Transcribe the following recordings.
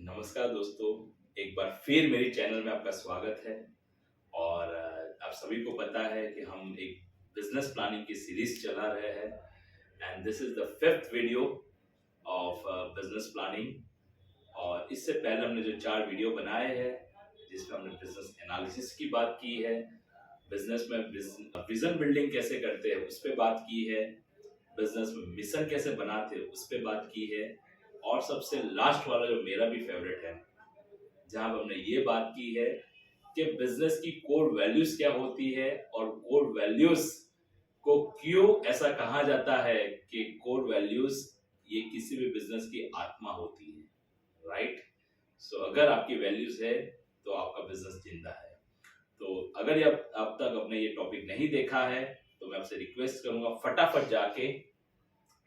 नमस्कार दोस्तों, एक बार फिर मेरे चैनल में आपका स्वागत है। और आप सभी को पता है कि हम एक बिजनेस प्लानिंग की सीरीज चला रहे हैं and this is the fifth video of business planning. और इससे पहले हमने जो 4 वीडियो बनाए हैं जिसमें हमने बिजनेस एनालिसिस की बात की है, बिजनेस में विजन बिल्डिंग कैसे करते हैं उस पर बात की है, बिजनेस में मिशन कैसे बनाते हैं उस पर बात की है, और सबसे लास्ट वाला जो मेरा भी फेवरेट है जहां हमने ये बात की है कि बिजनेस की कोर वैल्यूज क्या होती है और कोर वैल्यूज को क्यों ऐसा कहा जाता है कि कोर वैल्यूज ये किसी भी बिजनेस की आत्मा होती है, राइट। सो अगर आपकी वैल्यूज है तो आपका बिजनेस जिंदा है। तो अगर ये अब तक आपने ये टॉपिक नहीं देखा है तो मैं आपसे रिक्वेस्ट करूंगा फटाफट जाके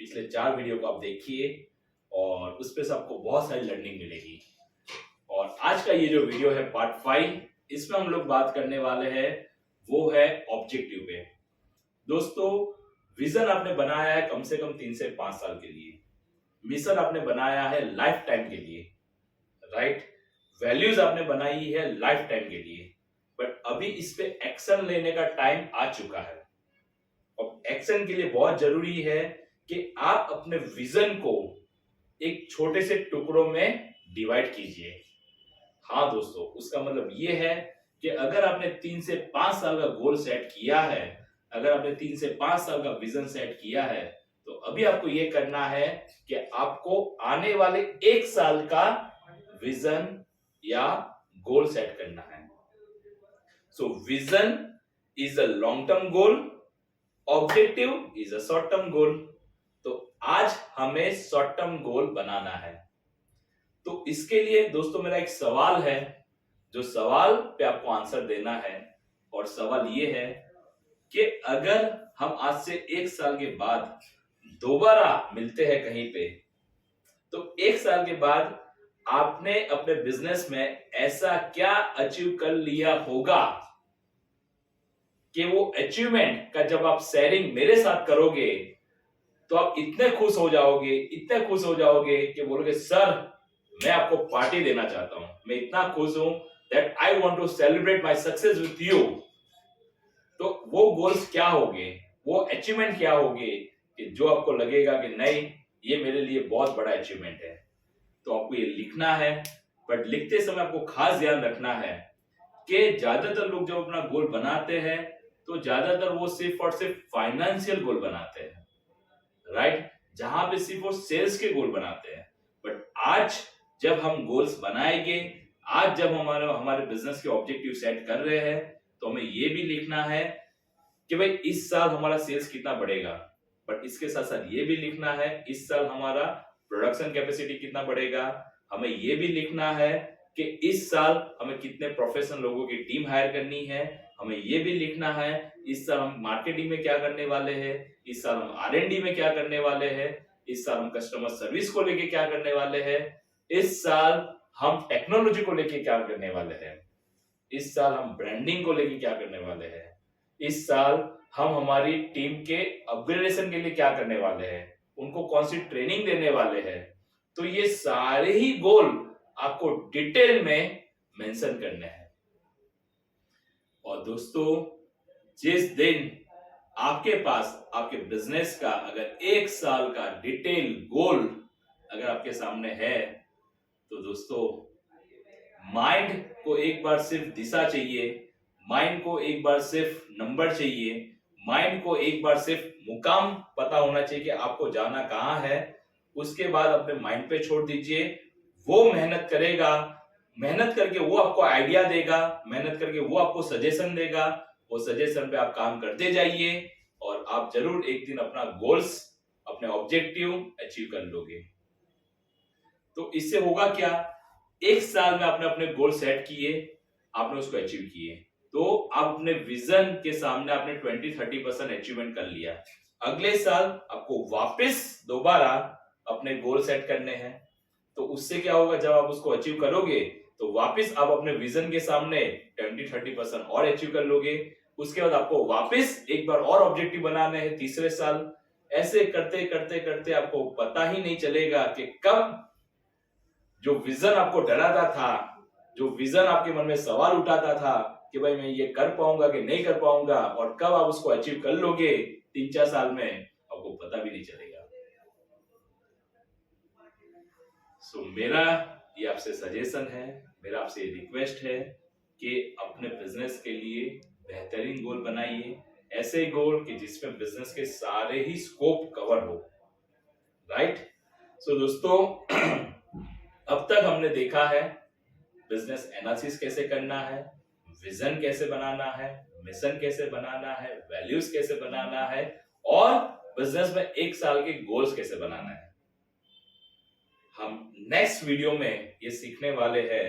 पिछले 4 वीडियो को आप देखिए और उस पे से आपको बहुत सारी लर्निंग मिलेगी। और आज का ये जो वीडियो है पार्ट 5, इसमें हम लोग बात करने वाले हैं वो है ऑब्जेक्टिव पे। दोस्तों, विजन आपने बनाया है कम से कम 3 से 5 साल के लिए, मिशन आपने बनाया है लाइफ टाइम के लिए, राइट। वैल्यूज आपने बनाई है लाइफ टाइम के लिए, बट अभी इस पे एक्शन लेने का टाइम आ चुका है। और एक्शन के लिए बहुत जरूरी है कि आप अपने विजन को एक छोटे से टुकड़ों में डिवाइड कीजिए। हाँ दोस्तों, उसका मतलब ये है कि अगर आपने 3 से 5 साल का गोल सेट किया है, अगर आपने 3 से 5 साल का विजन सेट किया है, तो अभी आपको ये करना है कि आपको आने वाले 1 साल का विजन या गोल सेट करना है। So vision is a long term goal, objective is a short term goal. तो आज हमें शॉर्ट टर्म गोल बनाना है। तो इसके लिए दोस्तों मेरा एक सवाल है, जो सवाल पे आपको आंसर देना है। और सवाल ये है कि अगर हम आज से 1 साल के बाद दोबारा मिलते हैं कहीं पे, तो 1 साल के बाद आपने अपने बिजनेस में ऐसा क्या अचीव कर लिया होगा कि वो अचीवमेंट का जब आप शेयरिंग मेरे साथ करोगे तो आप इतने खुश हो जाओगे, इतने खुश हो जाओगे कि बोलोगे सर मैं आपको पार्टी देना चाहता हूं, मैं इतना खुश हूं that I want to celebrate my success with you. तो वो गोल्स क्या होंगे, वो अचीवमेंट क्या होंगे कि जो आपको लगेगा कि नहीं ये मेरे लिए बहुत बड़ा अचीवमेंट है। तो आपको ये लिखना है, बट लिखते समय आपको खास ध्यान रखना है कि ज्यादातर लोग जब अपना गोल बनाते हैं तो ज्यादातर वो सिर्फ और सिर्फ फाइनेंशियल गोल बनाते हैं, राइट, जहां पे सिर्फ वो सेल्स के गोल बनाते हैं। बट आज जब हम गोल्स बनाएंगे, आज जब हमारे बिजनेस के ऑब्जेक्टिव सेट कर रहे हैं, तो हमें ये भी लिखना है कि भाई इस साल हमारा सेल्स कितना बढ़ेगा, बट इसके साथ साथ ये भी लिखना है इस साल हमारा प्रोडक्शन कैपेसिटी कितना बढ़ेगा। हमें ये भी लिखना है कि इस साल हमें कितने प्रोफेशनल लोगों की टीम हायर करनी है। हमें ये भी लिखना है इस साल हम मार्केटिंग में क्या करने वाले हैं, इस साल हम R&D में क्या करने वाले हैं, इस साल हम कस्टमर सर्विस को लेके क्या करने वाले हैं, इस साल हम टेक्नोलॉजी को लेके क्या करने वाले हैं, इस साल हम ब्रांडिंग को लेके क्या करने वाले हैं, इस साल हम हमारी टीम के अपग्रेडेशन के लिए क्या करने वाले हैं, उनको कौन सी ट्रेनिंग देने वाले हैं। तो ये सारे ही गोल आपको डिटेल में मेंशन करने हैं। और दोस्तों, जिस दिन आपके पास आपके बिजनेस का अगर 1 साल का डिटेल गोल अगर आपके सामने है, तो दोस्तों माइंड को एक बार सिर्फ दिशा चाहिए, माइंड को एक बार सिर्फ नंबर चाहिए, माइंड को एक बार सिर्फ मुकाम पता होना चाहिए कि आपको जाना कहां है। उसके बाद अपने माइंड पे छोड़ दीजिए, वो मेहनत करेगा, मेहनत करके वो आपको आइडिया देगा, मेहनत करके वो आपको सजेशन देगा, वो सजेशन पे आप काम करते जाइए और आप जरूर एक दिन अपना गोल्स, अपने ऑब्जेक्टिव अचीव कर लोगे। तो इससे होगा क्या, 1 साल में आपने अपने गोल सेट किए, आपने उसको अचीव किए, तो आप अपने विजन के सामने आपने 20-30% अचीवमेंट कर लिया। अगले साल आपको वापस दोबारा अपने गोल सेट करने हैं। तो उससे क्या होगा, जब आप उसको अचीव करोगे तो वापस आप अपने विजन के सामने 20-30% और अचीव कर लोगे। उसके बाद आपको वापस एक बार और ऑब्जेक्टिव बनाने हैं तीसरे साल। ऐसे करते करते करते आपको पता ही नहीं चलेगा कि कब जो विजन आपको डराता था, जो विजन आपके मन में सवाल उठाता था कि भाई मैं ये कर पाऊंगा कि नहीं कर पाऊंगा और कब आप उसको अचीव कर लोगे 3-4 साल में, आपको पता भी नहीं चलेगा। सो मेरा ये आपसे सजेशन है, मेरा आपसे रिक्वेस्ट है कि अपने बिजनेस के लिए बेहतरीन गोल बनाइए, ऐसे गोल कि जिसमें बिजनेस के सारे ही स्कोप कवर हो। राइट? सो दोस्तों अब तक हमने देखा है बिजनेस एनालिसिस कैसे करना है, विजन कैसे बनाना है, मिशन कैसे बनाना है, वैल्यूज कैसे बनाना है और बिजनेस में 1 साल के गोल्स कैसे बनाना है। हम नेक्स्ट वीडियो में ये सीखने वाले हैं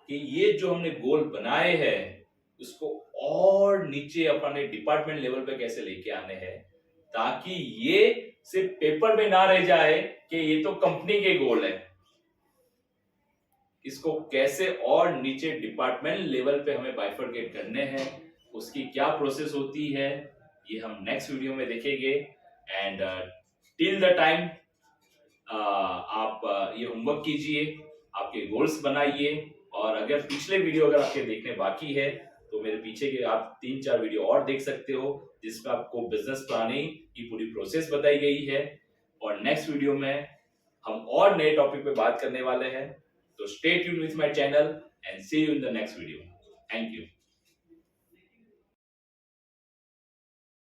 कि ये जो हमने गोल बनाए हैं उसको और नीचे अपने डिपार्टमेंट लेवल पे कैसे लेके आने हैं, ताकि ये सिर्फ पेपर में ना रह जाए कि ये तो कंपनी के गोल है। इसको कैसे और नीचे डिपार्टमेंट लेवल पे हमें बाइफरकेट करने हैं, उसकी क्या प्रोसेस होती है, ये हम नेक्स्ट वीडियो में देखेंगे। एंड टिल द टाइम आप ये होमवर्क कीजिए, आपके गोल्स बनाइए, और अगर पिछले वीडियो अगर आपके देखने बाकी है तो मेरे पीछे के आप 3-4 वीडियो और देख सकते हो जिसमें आपको बिजनेस प्लानिंग की पूरी प्रोसेस बताई गई है। और नेक्स्ट वीडियो में हम और नए टॉपिक पे बात करने वाले हैं। तो stay tuned with my channel and see you in the next video. Thank you.